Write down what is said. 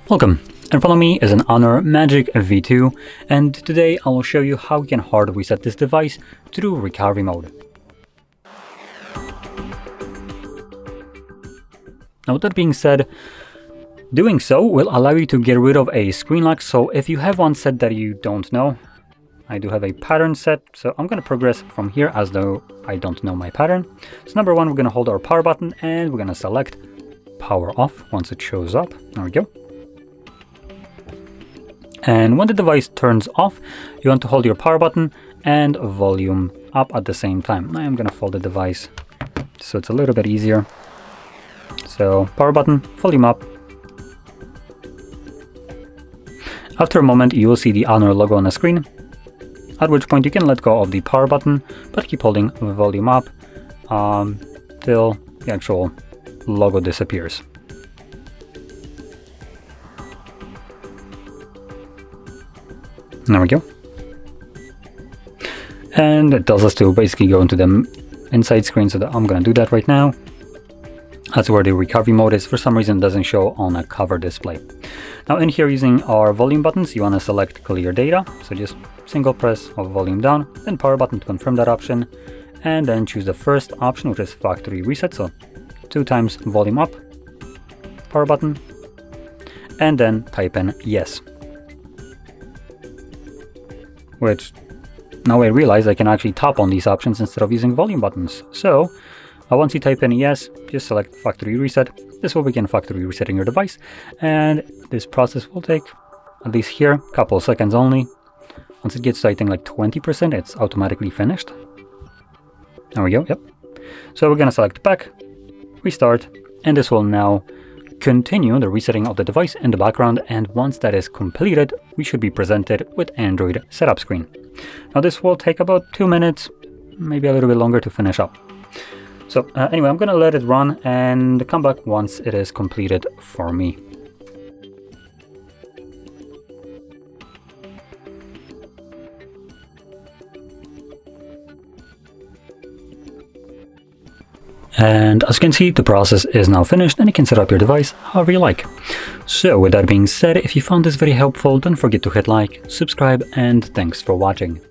Welcome. In front of me is an Honor Magic V2, and today I will show you how you can hard reset this device through recovery mode. Now with that being said, doing so will allow you to get rid of a screen lock. So if you have one set that you don't know, I do have a pattern set, so I'm going to progress from here as though I don't know my pattern. So number one, we're going to hold our power button and we're going to select power off once it shows up. There we go. And when the device turns off, you want to hold your power button and volume up at the same time. I am going to fold the device so it's a little bit easier. So power button, volume up. After a moment, you will see the Honor logo on the screen, at which point you can let go of the power button, but keep holding volume up till the actual logo disappears. There we go. And it tells us to basically go into the inside screen, so that I'm going to do that right now. That's where the recovery mode is. For some reason it doesn't show on a cover display. Now in here, using our volume buttons, you want to select clear data. So just single press of volume down, then power button to confirm that option, and then choose the first option, which is factory reset. So 2 times volume up, power button, and then type in yes. Which now I realize I can actually tap on these options instead of using volume buttons. So once you type in yes, just select factory reset. This will begin factory resetting your device, and this process will take, at least here, a couple of seconds only. Once it gets to I think like 20%, it's automatically finished. There we go, yep. So we're gonna select back, restart, and this will now continue the resetting of the device in the background, and once that is completed, we should be presented with Android setup screen. Now this will take about 2 minutes, maybe a little bit longer to finish up. So anyway, I'm gonna let it run and come back once it is completed for me. And as you can see, the process is now finished and you can set up your device however you like. So with that being said, if you found this very helpful, don't forget to hit like, subscribe, and thanks for watching.